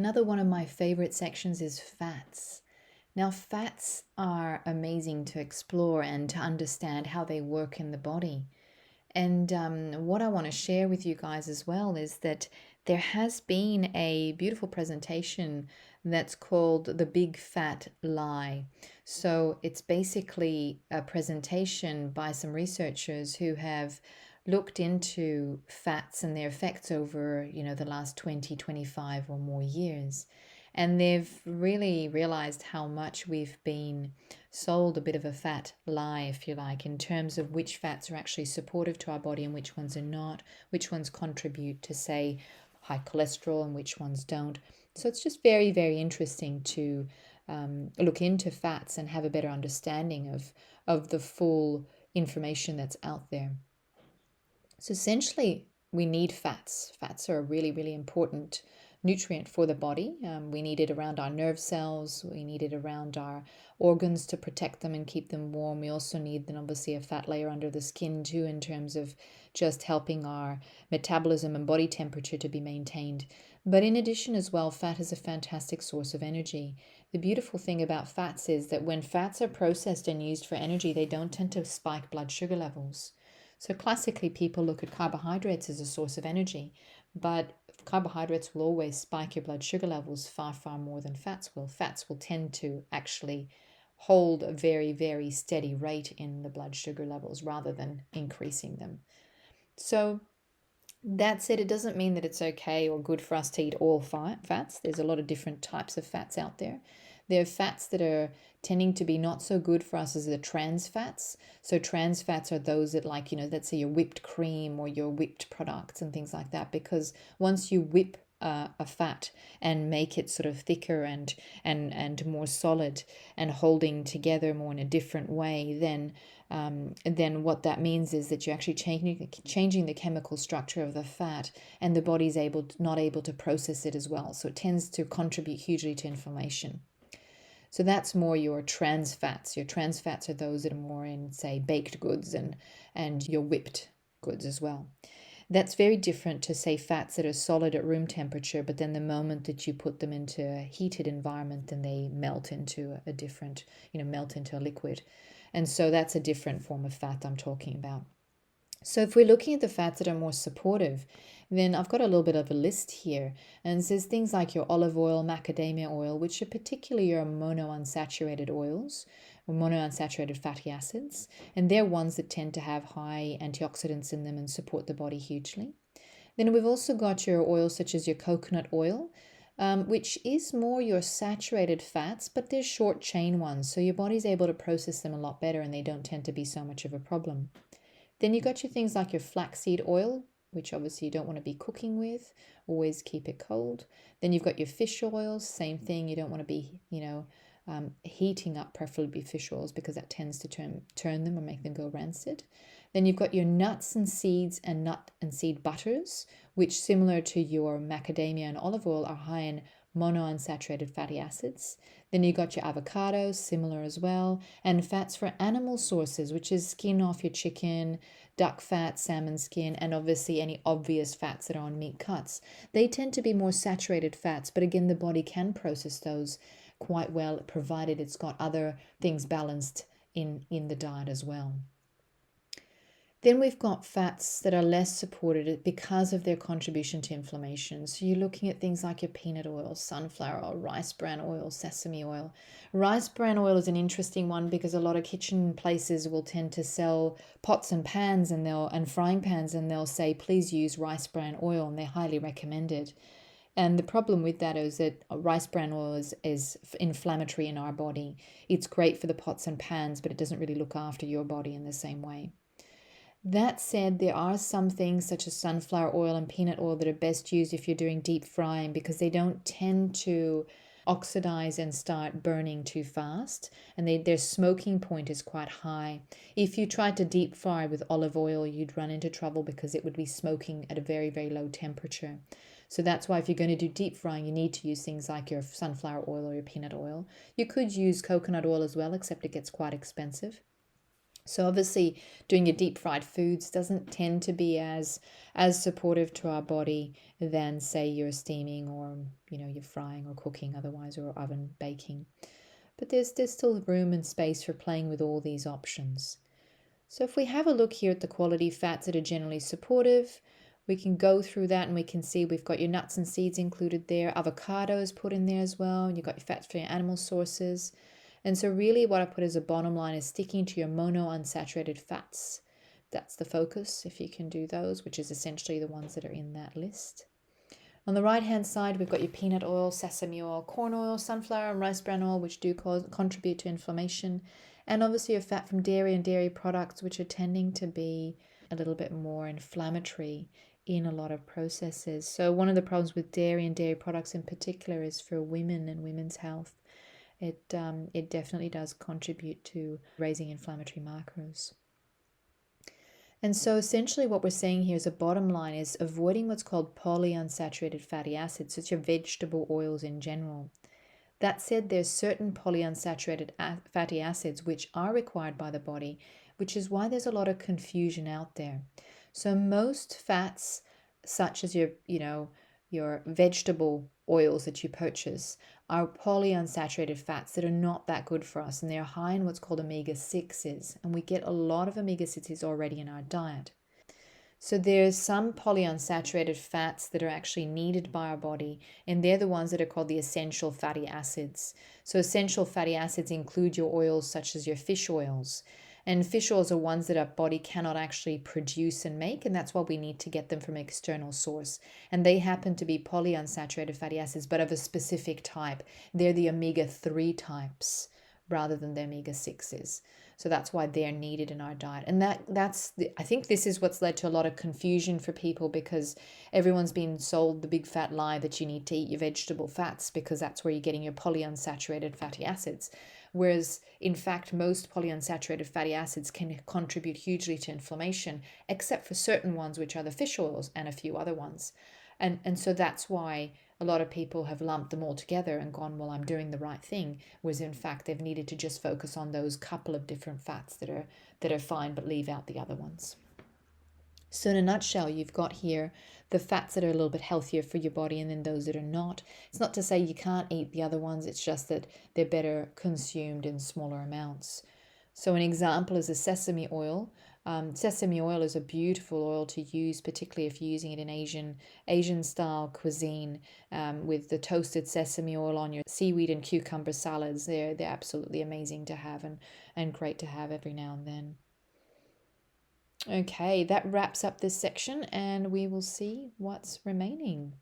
Another one of my favorite sections is fats. Now, fats are amazing to explore and to understand how they work in the body. And what I want to share with you guys as well is that there has been a beautiful presentation that's called The Big Fat Lie. So it's basically a presentation by some researchers who have looked into fats and their effects over, the last 20, 25 or more years. And they've really realized how much we've been sold a bit of a fat lie, if you like, in terms of which fats are actually supportive to our body and which ones are not, which ones contribute to, say, high cholesterol and which ones don't. So it's just very, very interesting to look into fats and have a better understanding of the full information that's out there. So essentially, we need fats. Fats are a really, really important nutrient for the body. We need it around our nerve cells. We need it around our organs to protect them and keep them warm. We also need then obviously a fat layer under the skin too, in terms of just helping our metabolism and body temperature to be maintained. But in addition as well, fat is a fantastic source of energy. The beautiful thing about fats is that when fats are processed and used for energy, they don't tend to spike blood sugar levels. So classically, people look at carbohydrates as a source of energy, but carbohydrates will always spike your blood sugar levels far, far more than fats will. Fats will tend to actually hold a very, very steady rate in the blood sugar levels rather than increasing them. So that said, it doesn't mean that it's okay or good for us to eat all fats. There's a lot of different types of fats out there. There are fats that are tending to be not so good for us as the trans fats. So trans fats are those that, like, let's say your whipped cream or your whipped products and things like that, because once you whip a fat and make it sort of thicker and more solid and holding together more in a different way, then what that means is that you're actually changing the chemical structure of the fat, and the body's not able to process it as well. So it tends to contribute hugely to inflammation. So that's more your trans fats. Your trans fats are those that are more in, say, baked goods and your whipped goods as well. That's very different to, say, fats that are solid at room temperature, but then the moment that you put them into a heated environment, then they melt into a different, melt into a liquid. And so that's a different form of fat I'm talking about. So if we're looking at the fats that are more supportive, then I've got a little bit of a list here. And it says things like your olive oil, macadamia oil, which are particularly your monounsaturated oils or monounsaturated fatty acids. And they're ones that tend to have high antioxidants in them and support the body hugely. Then we've also got your oils such as your coconut oil, which is more your saturated fats, but they're short chain ones. So your body's able to process them a lot better and they don't tend to be so much of a problem. Then you got your things like your flaxseed oil, which obviously you don't want to be cooking with. Always keep it cold. Then you've got your fish oils, same thing. You don't want to be, heating up preferably fish oils because that tends to turn them or make them go rancid. Then you've got your nuts and seeds and nut and seed butters, which similar to your macadamia and olive oil are high in monounsaturated fatty acids. Then you got your avocados, similar as well, and fats for animal sources, which is skin off your chicken, duck fat, salmon skin, and obviously any obvious fats that are on meat cuts. They tend to be more saturated fats, but again, the body can process those quite well, provided it's got other things balanced in the diet as well. Then we've got fats that are less supported because of their contribution to inflammation. So you're looking at things like your peanut oil, sunflower oil, rice bran oil, sesame oil. Rice bran oil is an interesting one because a lot of kitchen places will tend to sell pots and pans and frying pans, and they'll say, please use rice bran oil, and they highly recommend it. And the problem with that is that rice bran oil is inflammatory in our body. It's great for the pots and pans, but it doesn't really look after your body in the same way. That said, there are some things such as sunflower oil and peanut oil that are best used if you're doing deep frying because they don't tend to oxidize and start burning too fast, and their smoking point is quite high. If you tried to deep fry with olive oil, you'd run into trouble because it would be smoking at a very, very low temperature. So that's why if you're going to do deep frying, you need to use things like your sunflower oil or your peanut oil. You could use coconut oil as well, except it gets quite expensive. So obviously doing your deep fried foods doesn't tend to be as supportive to our body than say you're steaming or you're frying or cooking otherwise or oven baking. But there's still room and space for playing with all these options. So if we have a look here at the quality fats that are generally supportive, we can go through that and we can see we've got your nuts and seeds included there, avocados put in there as well, and you've got your fats from your animal sources. And so really what I put as a bottom line is sticking to your monounsaturated fats. That's the focus, if you can do those, which is essentially the ones that are in that list. On the right hand side, we've got your peanut oil, sesame oil, corn oil, sunflower and rice bran oil, which do contribute to inflammation. And obviously your fat from dairy and dairy products, which are tending to be a little bit more inflammatory in a lot of processes. So one of the problems with dairy and dairy products in particular is for women and women's health. It definitely does contribute to raising inflammatory markers. And so essentially what we're saying here as a bottom line is avoiding what's called polyunsaturated fatty acids. So it's your vegetable oils in general. That said, there's certain polyunsaturated fatty acids which are required by the body, which is why there's a lot of confusion out there. So most fats, such as your vegetable oils that you purchase, are polyunsaturated fats that are not that good for us, and they're high in what's called omega-6s, and we get a lot of omega-6s already in our diet. So there's some polyunsaturated fats that are actually needed by our body, and they're the ones that are called the essential fatty acids. So essential fatty acids include your oils such as your fish oils. And fish oils are ones that our body cannot actually produce and make, and that's why we need to get them from an external source. And they happen to be polyunsaturated fatty acids, but of a specific type. They're the omega-3 types rather than the omega-6s. So that's why they're needed in our diet. And I think this is what's led to a lot of confusion for people, because everyone's been sold the big fat lie that you need to eat your vegetable fats because that's where you're getting your polyunsaturated fatty acids. Whereas, in fact, most polyunsaturated fatty acids can contribute hugely to inflammation, except for certain ones, which are the fish oils and a few other ones. And so that's why a lot of people have lumped them all together and gone, well, I'm doing the right thing, whereas in fact they've needed to just focus on those couple of different fats that are fine, but leave out the other ones. So in a nutshell, you've got here the fats that are a little bit healthier for your body and then those that are not. It's not to say you can't eat the other ones, it's just that they're better consumed in smaller amounts. So an example is a sesame oil. Sesame oil is a beautiful oil to use, particularly if you're using it in Asian style cuisine, with the toasted sesame oil on your seaweed and cucumber salads. They're absolutely amazing to have and great to have every now and then. Okay, that wraps up this section, and we will see what's remaining.